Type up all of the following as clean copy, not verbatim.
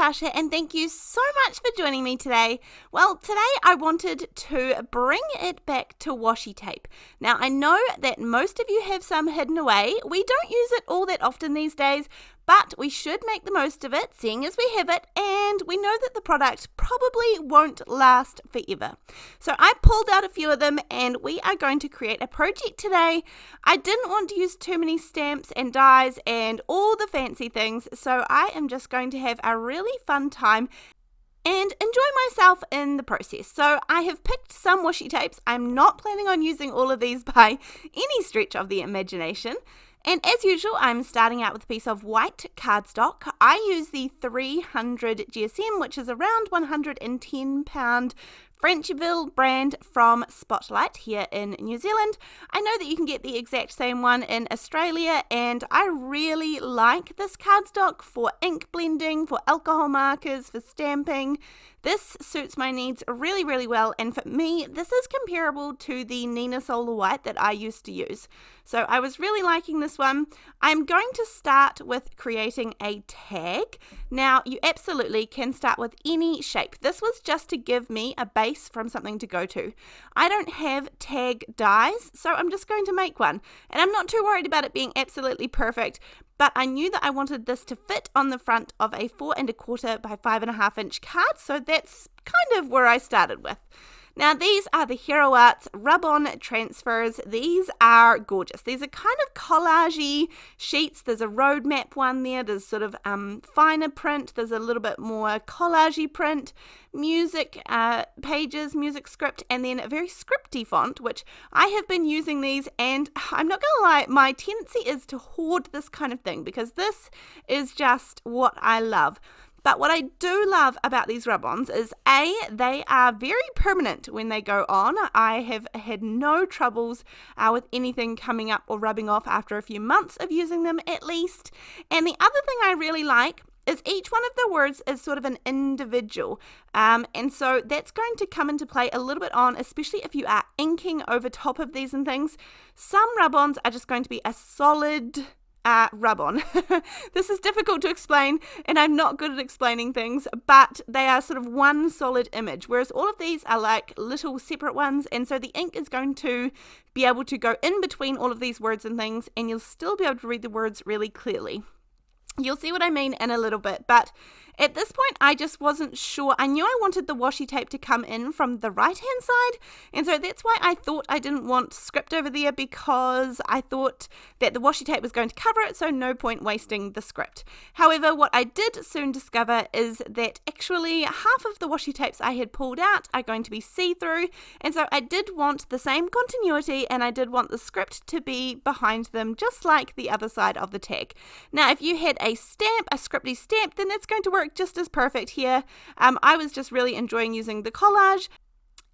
Natasha, and thank you so much for joining me today. Well, today I wanted to bring it back to washi tape. Now, I know that most of you have some hidden away. We don't use it all that often these days, but we should make the most of it, seeing as we have it, and we know that the product probably won't last forever. So I pulled out a few of them, and we are going to create a project today. I didn't want to use too many stamps and dies and all the fancy things, so I am just going to have a really fun time and enjoy myself in the process. So I have picked some washi tapes. I'm not planning on using all of these by any stretch of the imagination. And as usual, I'm starting out with a piece of white cardstock. I use the 300 GSM, which is around £110 Frenchville brand from Spotlight here in New Zealand. I know that you can get the exact same one in Australia, and I really like this cardstock for ink blending, for alcohol markers, for stamping. This suits my needs really, really well, and for me, this is comparable to the Nina Solar White that I used to use. So I was really liking this one. I'm going to start with creating a tag. Now, you absolutely can start with any shape. This was just to give me a base from something to go to. I don't have tag dies, so I'm just going to make one. And I'm not too worried about it being absolutely perfect, but I knew that I wanted this to fit on the front of a 4 1/4 by 5.5 inch card, so that's kind of where I started with. Now, these are the Hero Arts rub-on transfers. These are gorgeous. These are kind of collage-y sheets. There's a roadmap one there. There's sort of finer print. There's a little bit more collage-y print, music pages, music script, and then a very scripty font, which I have been using these, and I'm not going to lie, my tendency is to hoard this kind of thing because this is just what I love. But what I do love about these rub-ons is A, they are very permanent when they go on. I have had no troubles with anything coming up or rubbing off after a few months of using them at least. And the other thing I really like is each one of the words is sort of an individual. And so that's going to come into play a little bit on, especially if you are inking over top of these and things. Some rub-ons are just going to be a solid rub-on. This is difficult to explain, and I'm not good at explaining things, but they are sort of one solid image, whereas all of these are like little separate ones, and so the ink is going to be able to go in between all of these words and things, and you'll still be able to read the words really clearly. You'll see what I mean in a little bit, but at this point, I just wasn't sure. I knew I wanted the washi tape to come in from the right-hand side, and so that's why I thought I didn't want script over there, because I thought that the washi tape was going to cover it, so no point wasting the script. However, what I did soon discover is that actually half of the washi tapes I had pulled out are going to be see-through, and so I did want the same continuity, and I did want the script to be behind them, just like the other side of the tag. Now, if you had a stamp, a scripty stamp, then that's going to work just as perfect here. I was just really enjoying using the collage.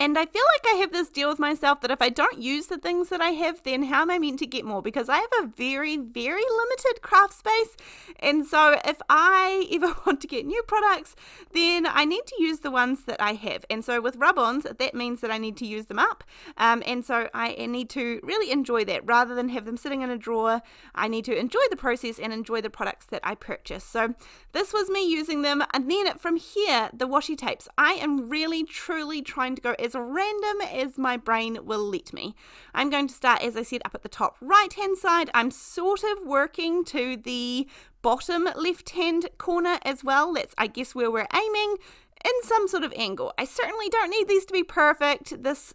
And I feel like I have this deal with myself that if I don't use the things that I have, then how am I meant to get more? Because I have a very, very limited craft space. And so if I ever want to get new products, then I need to use the ones that I have. And so with rub-ons, that means that I need to use them up. And so I need to really enjoy that rather than have them sitting in a drawer. I need to enjoy the process and enjoy the products that I purchase. So this was me using them. And then from here, the washi tapes, I am really, truly trying to go as random as my brain will let me. I'm going to start, as I said, up at the top right hand side. I'm sort of working to the bottom left hand corner as well. That's, I guess, where we're aiming in some sort of angle. I certainly don't need these to be perfect. This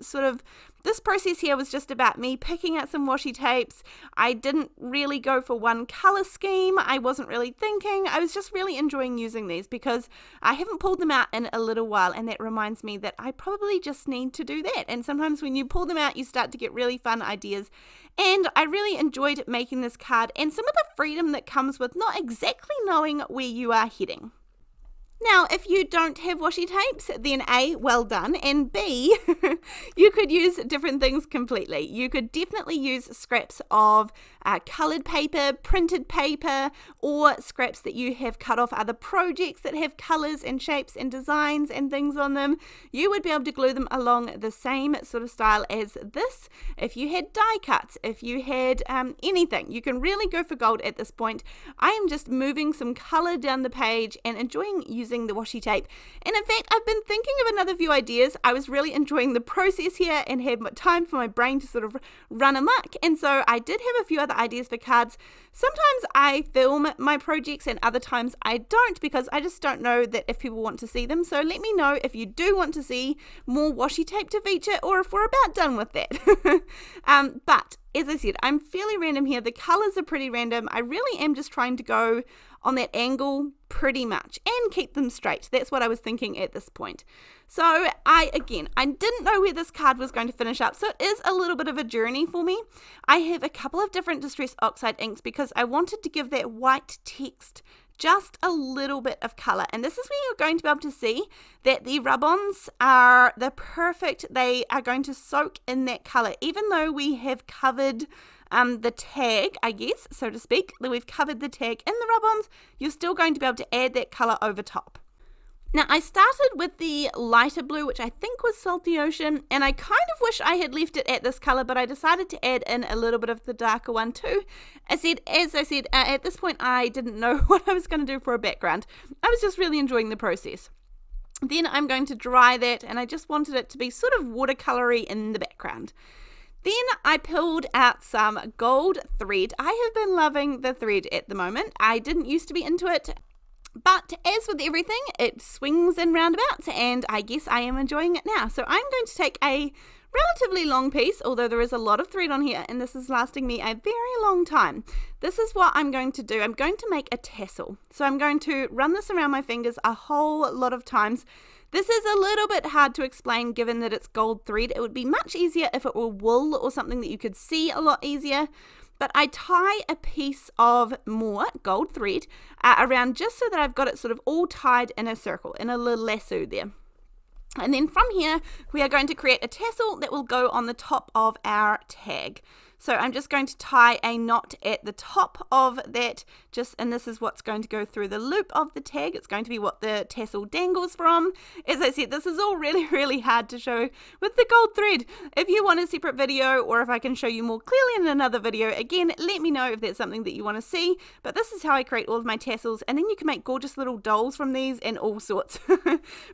process here was just about me picking out some washi tapes. I didn't really go for one color scheme. I wasn't really thinking. I was just really enjoying using these because I haven't pulled them out in a little while, and that reminds me that I probably just need to do that. And sometimes when you pull them out, you start to get really fun ideas. And I really enjoyed making this card and some of the freedom that comes with not exactly knowing where you are heading. Now, if you don't have washi tapes, then A, well done, and B, you could use different things completely. You could definitely use scraps of coloured paper, printed paper, or scraps that you have cut off other projects that have colours and shapes and designs and things on them. You would be able to glue them along the same sort of style as this. If you had die cuts, if you had anything, you can really go for gold at this point. I am just moving some colour down the page and enjoying using using the washi tape. And in fact, I've been thinking of another few ideas. I was really enjoying the process here and had time for my brain to sort of run amok. And so I did have a few other ideas for cards. Sometimes I film my projects and other times I don't, because I just don't know that if people want to see them. So let me know if you do want to see more washi tape to feature, or if we're about done with that. But as I said, I'm fairly random here. The colors are pretty random. I really am just trying to go on that angle pretty much and keep them straight. That's what I was thinking at this point. So I didn't know where this card was going to finish up, so it is a little bit of a journey for me. I have a couple of different Distress Oxide inks because I wanted to give that white text just a little bit of color, and this is where you're going to be able to see that the rub-ons are they are going to soak in that color, even though we have covered the tag, I guess, so to speak, that we've covered the tag in the rub-ons. You're still going to be able to add that color over top. Now, I started with the lighter blue, which I think was Salty Ocean, and I kind of wish I had left it at this color, but I decided to add in a little bit of the darker one too. As I said, at this point, I didn't know what I was going to do for a background. I was just really enjoying the process. Then I'm going to dry that, and I just wanted it to be sort of watercolory in the background. Then I pulled out some gold thread. I have been loving the thread at the moment. I didn't used to be into it, but as with everything, it swings in roundabouts, and I guess I am enjoying it now. So I'm going to take a relatively long piece, although there is a lot of thread on here, and this is lasting me a very long time. This is what I'm going to do. I'm going to make a tassel. So I'm going to run this around my fingers a whole lot of times. This is a little bit hard to explain given that it's gold thread. It would be much easier if it were wool or something that you could see a lot easier. But I tie a piece of more gold thread around just so that I've got it sort of all tied in a circle, in a little lasso there. And then from here, we are going to create a tassel that will go on the top of our tag. So I'm just going to tie a knot at the top of that, and this is what's going to go through the loop of the tag. It's going to be what the tassel dangles from. As I said, this is all really, really hard to show with the gold thread. If you want a separate video, or if I can show you more clearly in another video, again, let me know if that's something that you want to see. But this is how I create all of my tassels, and then you can make gorgeous little dolls from these and all sorts.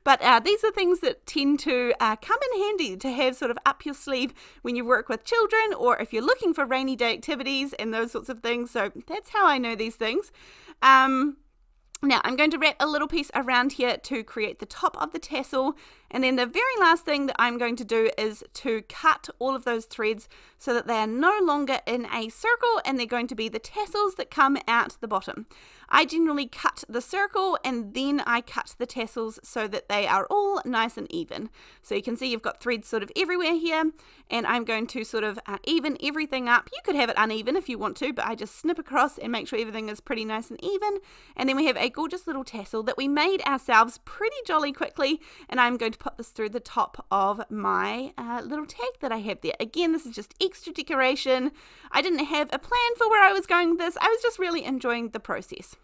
But these are things that tend to come in handy to have sort of up your sleeve when you work with children, or if you're looking for rainy day activities and those sorts of things. So that's how I know these things. Now I'm going to wrap a little piece around here to create the top of the tassel, and then the very last thing that I'm going to do is to cut all of those threads so that they are no longer in a circle, and they're going to be the tassels that come out the bottom. I generally cut the circle and then I cut the tassels so that they are all nice and even. So you can see you've got threads sort of everywhere here, and I'm going to sort of even everything up. You could have it uneven if you want to, but I just snip across and make sure everything is pretty nice and even. And then we have a gorgeous little tassel that we made ourselves pretty jolly quickly, and I'm going to put this through the top of my little tag that I have there. Again, this is just extra decoration. I didn't have a plan for where I was going with this. I was just really enjoying the process.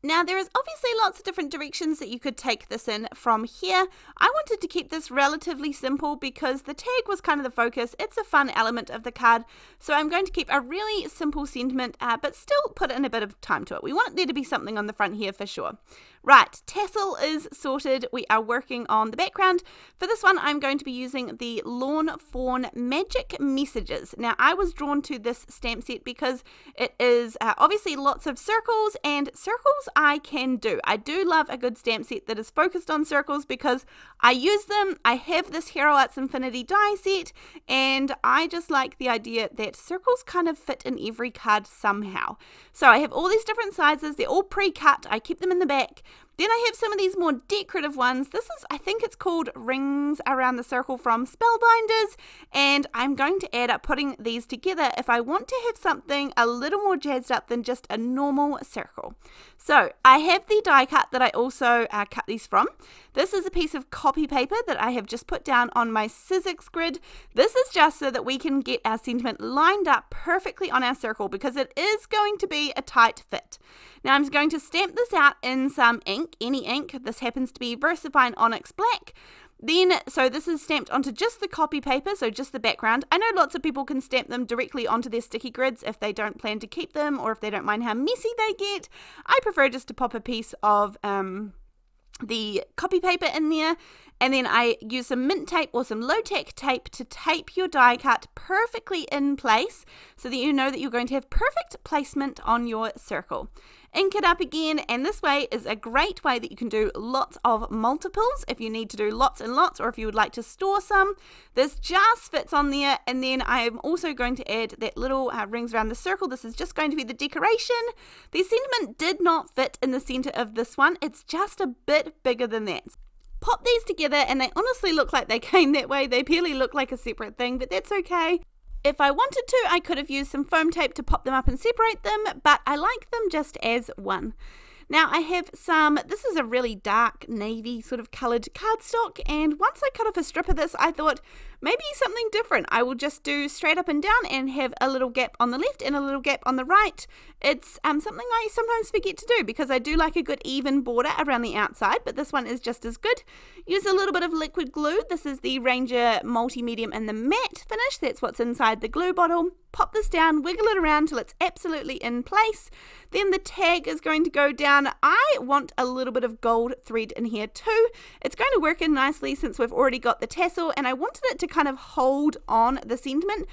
Now, there is obviously lots of different directions that you could take this in from here. I wanted to keep this relatively simple because the tag was kind of the focus. It's a fun element of the card, so I'm going to keep a really simple sentiment, but still put in a bit of time to it. We want there to be something on the front here for sure. Right, tassel is sorted. We are working on the background. For this one, I'm going to be using the Lawn Fawn Magic Messages. Now, I was drawn to this stamp set because it is obviously lots of circles, and circles I can do. I do love a good stamp set that is focused on circles because I use them. I have this Hero Arts Infinity die set, and I just like the idea that circles kind of fit in every card somehow. So I have all these different sizes. They're all pre-cut. I keep them in the back. Then I have some of these more decorative ones. This is, I think it's called Rings Around the Circle from Spellbinders, and I'm going to add up putting these together if I want to have something a little more jazzed up than just a normal circle. So I have the die cut that I also cut these from. This is a piece of copy paper that I have just put down on my Sizzix grid. This is just so that we can get our sentiment lined up perfectly on our circle because it is going to be a tight fit. Now I'm going to stamp this out in some ink, any ink. This happens to be VersaFine Onyx Black. So this is stamped onto just the copy paper, so just the background. I know lots of people can stamp them directly onto their sticky grids if they don't plan to keep them or if they don't mind how messy they get. I prefer just to pop a piece of the copy paper in there, and then I use some mint tape or some low-tack tape to tape your die cut perfectly in place so that you know that you're going to have perfect placement on your circle. Ink it up again, and this way is a great way that you can do lots of multiples if you need to do lots and lots, or if you would like to store some. This just fits on there, and then I am also going to add that little rings around the circle. This is just going to be the decoration. The sentiment did not fit in the center of this one. It's just a bit bigger than that. Pop these together, and they honestly look like they came that way. They barely look like a separate thing, but that's okay. If I wanted to, I could have used some foam tape to pop them up and separate them, but I like them just as one. Now I have some, this is a really dark navy sort of coloured cardstock, and once I cut off a strip of this, I thought maybe something different. I will just do straight up and down and have a little gap on the left and a little gap on the right. It's something I sometimes forget to do because I do like a good even border around the outside, but this one is just as good. Use a little bit of liquid glue. This is the Ranger Multi-Medium in the matte finish. That's what's inside the glue bottle. Pop this down, wiggle it around till it's absolutely in place. Then the tag is going to go down. I want a little bit of gold thread in here too. It's going to work in nicely since we've already got the tassel, and I wanted it to kind of hold on the sentiment.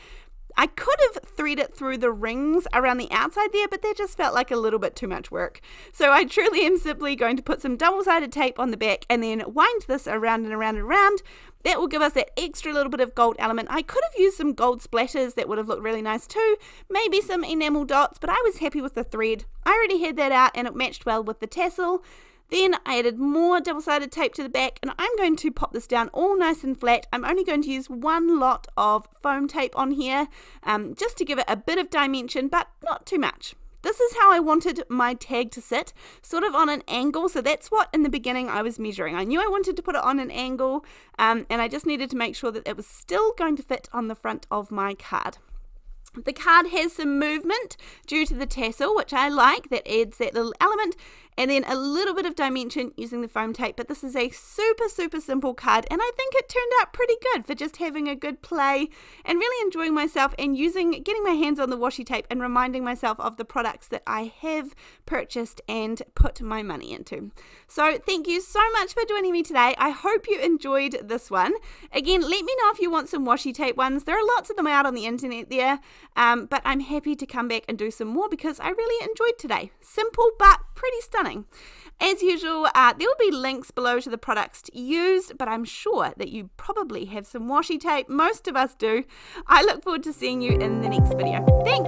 I could have threaded it through the rings around the outside there, but that just felt like a little bit too much work. So I truly am simply going to put some double-sided tape on the back and then wind this around and around and around. That will give us that extra little bit of gold element. I could have used some gold splatters. That would have looked really nice too. Maybe some enamel dots, but I was happy with the thread. I already had that out and it matched well with the tassel. Then I added more double-sided tape to the back, and I'm going to pop this down all nice and flat. I'm only going to use one lot of foam tape on here, just to give it a bit of dimension, but not too much. This is how I wanted my tag to sit, sort of on an angle, so that's what in the beginning I was measuring. I knew I wanted to put it on an angle, and I just needed to make sure that it was still going to fit on the front of my card. The card has some movement due to the tassel, which I like. That adds that little element, and then a little bit of dimension using the foam tape. But this is a super simple card, and I think it turned out pretty good for just having a good play and really enjoying myself and getting my hands on the washi tape and reminding myself of the products that I have purchased and put my money into. So thank you so much for joining me today. I hope you enjoyed this one. Again, let me know if you want some washi tape ones. There are lots of them out on the internet there. But I'm happy to come back and do some more because I really enjoyed today. Simple but pretty stunning. As usual, there will be links below to the products to use, but I'm sure that you probably have some washi tape. Most of us do. I look forward to seeing you in the next video. Thanks!